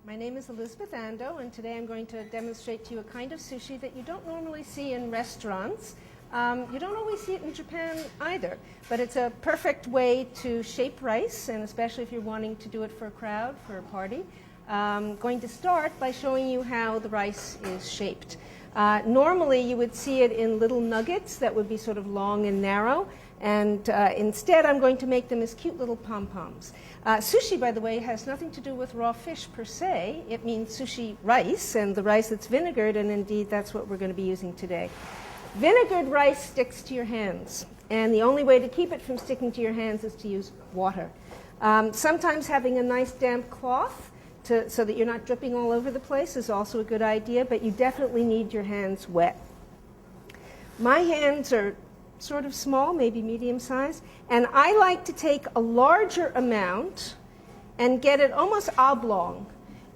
My name is Elizabeth Andoh, and today I'm going to demonstrate to you a kind of sushi that you don't normally see in restaurants. You don't always see it in Japan either, but it's a perfect way to shape rice, and especially if you're wanting to do it for a crowd, for a party. I'm going to start by showing you how the rice is shaped. Normally you would see it in little nuggets that would be sort of long and narrow, and instead I'm going to make them as cute little pom-poms. Sushi, by the way, has nothing to do with raw fish per se. It means sushi rice, and the rice that's vinegared, and indeed that's what we're going to be using today. Vinegared rice sticks to your hands, and the only way to keep it from sticking to your hands is to use water. Sometimes having a nice damp cloth so that you're not dripping all over the place is also a good idea, but you definitely need your hands wet. My hands are sort of small, maybe medium size, and I like to take a larger amount and get it almost oblong.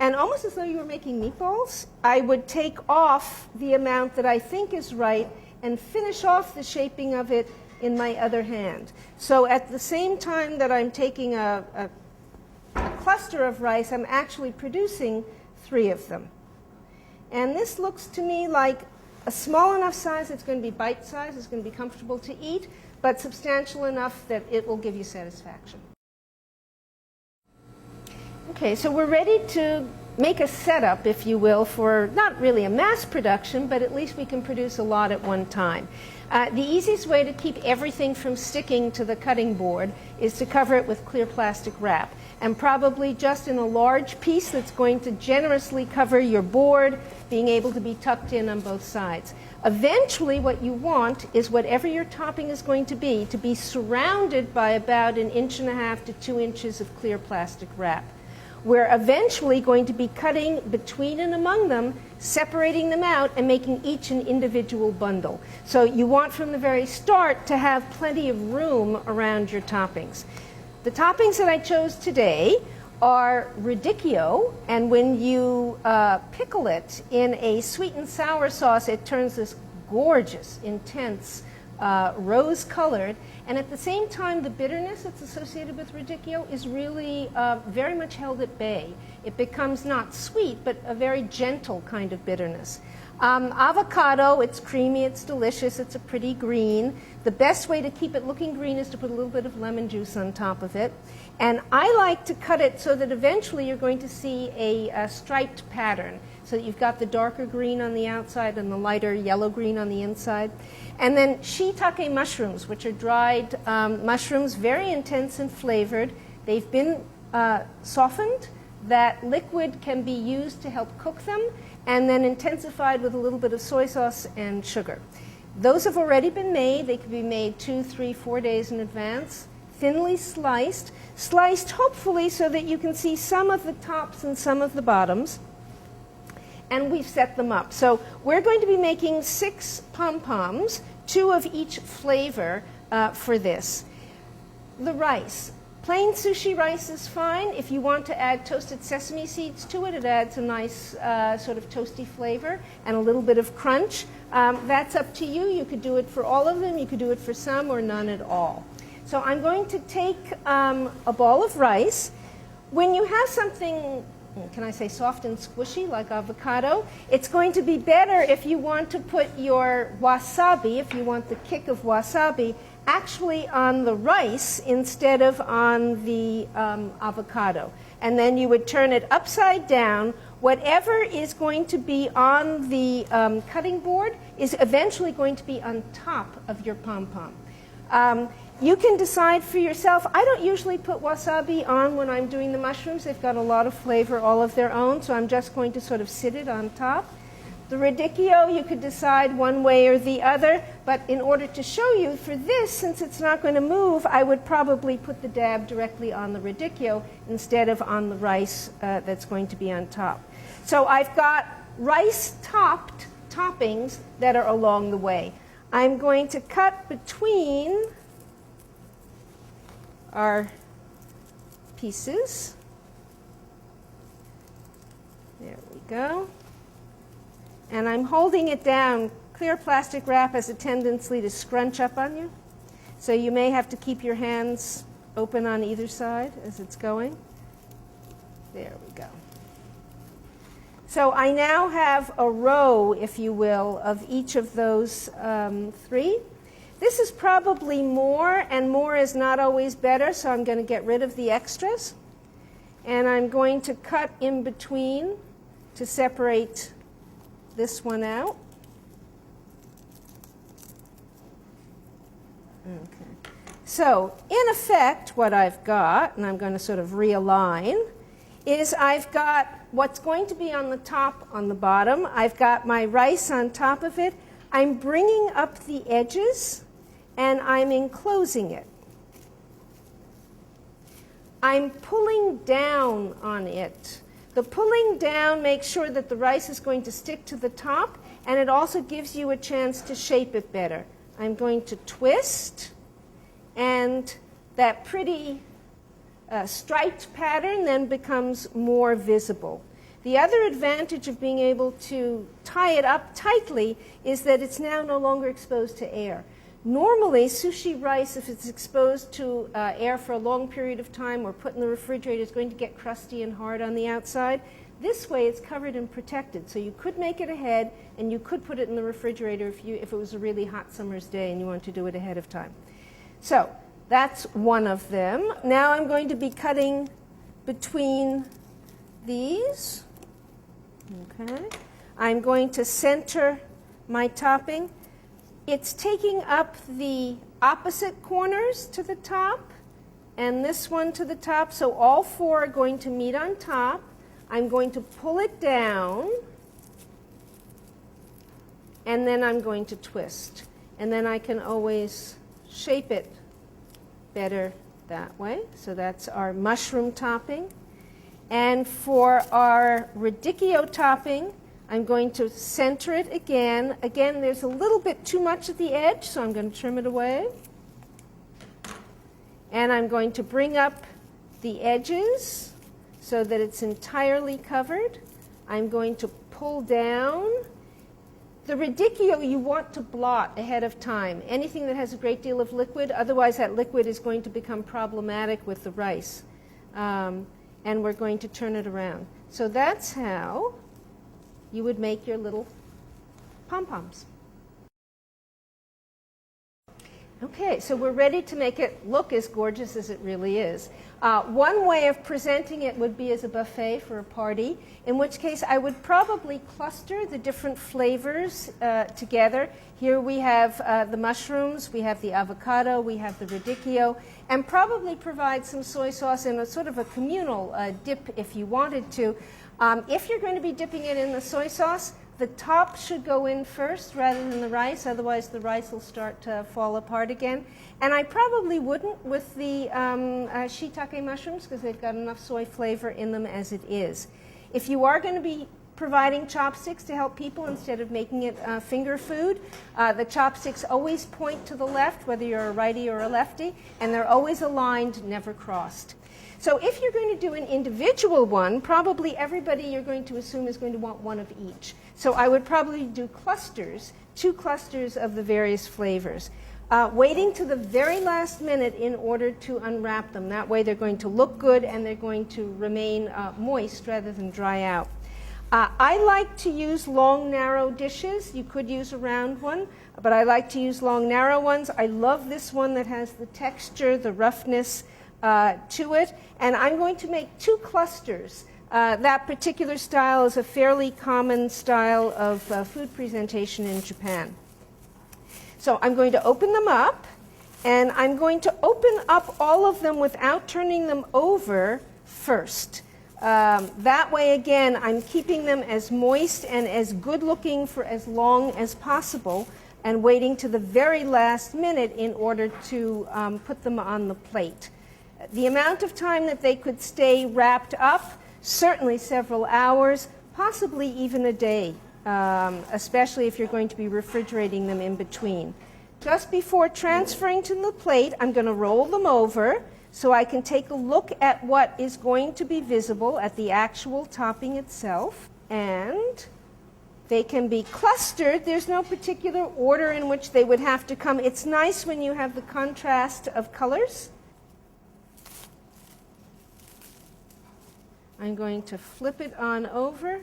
And almost as though you were making meatballs, I would take off the amount that I think is right and finish off the shaping of it in my other hand. So at the same time that I'm taking a cluster of rice, I'm actually producing 3 of them. And this looks to me like a small enough size, it's going to be bite-sized, it's going to be comfortable to eat, but substantial enough that it will give you satisfaction. Okay, so we're ready to make a setup, if you will, for not really a mass production, but at least we can produce a lot at one time. The easiest way to keep everything from sticking to the cutting board is to cover it with clear plastic wrap, and probably just in a large piece that's going to generously cover your board, being able to be tucked in on both sides. Eventually what you want is whatever your topping is going to be surrounded by about 1.5 to 2 inches of clear plastic wrap. We're eventually going to be cutting between and among them, separating them out, and making each an individual bundle. So you want from the very start to have plenty of room around your toppings. The toppings that I chose today are radicchio, and when you pickle it in a sweet and sour sauce, it turns this gorgeous, intense, rose-colored, and at the same time the bitterness that's associated with radicchio is really very much held at bay. It becomes not sweet, but a very gentle kind of bitterness. Avocado, it's creamy, it's delicious, it's a pretty green. The best way to keep it looking green is to put a little bit of lemon juice on top of it. And I like to cut it so that eventually you're going to see a striped pattern, so that you've got the darker green on the outside and the lighter yellow-green on the inside. And then shiitake mushrooms, which are dried mushrooms, very intense and flavored. They've been softened. That liquid can be used to help cook them, and then intensified with a little bit of soy sauce and sugar. Those have already been made. They can be made 2, 3, 4 days in advance, thinly sliced hopefully so that you can see some of the tops and some of the bottoms. And we've set them up. So we're going to be making 6 pom-poms, 2 of each flavor for this. The rice. Plain sushi rice is fine. If you want to add toasted sesame seeds to it, it adds a nice sort of toasty flavor and a little bit of crunch. That's up to you. You could do it for all of them. You could do it for some or none at all. So I'm going to take a ball of rice. When you have something, can I say soft and squishy like avocado, it's going to be better if you want to put your wasabi, if you want the kick of wasabi, actually on the rice instead of on the avocado. And then you would turn it upside down. Whatever is going to be on the cutting board is eventually going to be on top of your pom-pom. You can decide for yourself. I don't usually put wasabi on when I'm doing the mushrooms. They've got a lot of flavor all of their own, so I'm just going to sort of sit it on top. The radicchio, you could decide one way or the other, but in order to show you for this, since it's not going to move, I would probably put the dab directly on the radicchio instead of on the rice that's going to be on top. So I've got rice-topped toppings that are along the way. I'm going to cut between our pieces. There we go. And I'm holding it down. Clear plastic wrap has a tendency to scrunch up on you, so you may have to keep your hands open on either side as it's going. There we go. So I now have a row, if you will, of each of those three. This is probably more, and more is not always better, so I'm going to get rid of the extras. And I'm going to cut in between to separate this one out. Okay. So, in effect, what I've got, and I'm going to sort of realign, is I've got what's going to be on the top on the bottom. I've got my rice on top of it. I'm bringing up the edges, and I'm enclosing it. I'm pulling down on it. The pulling down makes sure that the rice is going to stick to the top, and it also gives you a chance to shape it better. I'm going to twist, and that pretty striped pattern then becomes more visible. The other advantage of being able to tie it up tightly is that it's now no longer exposed to air. Normally, sushi rice, if it's exposed to air for a long period of time or put in the refrigerator, is going to get crusty and hard on the outside. This way, it's covered and protected. So you could make it ahead, and you could put it in the refrigerator if it was a really hot summer's day and you want to do it ahead of time. So that's one of them. Now I'm going to be cutting between these. Okay. I'm going to center my topping. It's taking up the opposite corners to the top and this one to the top, so all four are going to meet on top. I'm going to pull it down, and then I'm going to twist. And then I can always shape it better that way. So that's our mushroom topping. And for our radicchio topping, I'm going to center it again. Again, there's a little bit too much at the edge, so I'm going to trim it away. And I'm going to bring up the edges so that it's entirely covered. I'm going to pull down. The radicchio you want to blot ahead of time. Anything that has a great deal of liquid, otherwise that liquid is going to become problematic with the rice. And we're going to turn it around. So that's how you would make your little pom-poms. Okay, so we're ready to make it look as gorgeous as it really is. One way of presenting it would be as a buffet for a party, in which case I would probably cluster the different flavors together. Here we have the mushrooms, we have the avocado, we have the radicchio, and probably provide some soy sauce in a sort of a communal dip if you wanted to. If you're going to be dipping it in the soy sauce, the top should go in first rather than the rice, otherwise the rice will start to fall apart again. And I probably wouldn't with the shiitake mushrooms because they've got enough soy flavor in them as it is. If you are going to be providing chopsticks to help people instead of making it finger food, the chopsticks always point to the left, whether you're a righty or a lefty, and they're always aligned, never crossed. So if you're going to do an individual one, probably everybody you're going to assume is going to want one of each. So I would probably do clusters, 2 clusters of the various flavors. Waiting to the very last minute in order to unwrap them. That way they're going to look good and they're going to remain moist rather than dry out. I like to use long, narrow dishes. You could use a round one, but I like to use long, narrow ones. I love this one that has the texture, the roughness to it. And I'm going to make 2 clusters. That particular style is a fairly common style of food presentation in Japan. So I'm going to open them up, and I'm going to open up all of them without turning them over first. That way, again, I'm keeping them as moist and as good looking for as long as possible and waiting to the very last minute in order to put them on the plate. The amount of time that they could stay wrapped up, certainly several hours, possibly even a day, especially if you're going to be refrigerating them in between. Just before transferring to the plate, I'm going to roll them over so I can take a look at what is going to be visible at the actual topping itself. And they can be clustered. There's no particular order in which they would have to come. It's nice when you have the contrast of colors. I'm going to flip it on over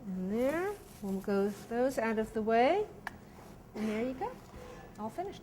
And there, we'll go those out of the way. And there you go, all finished.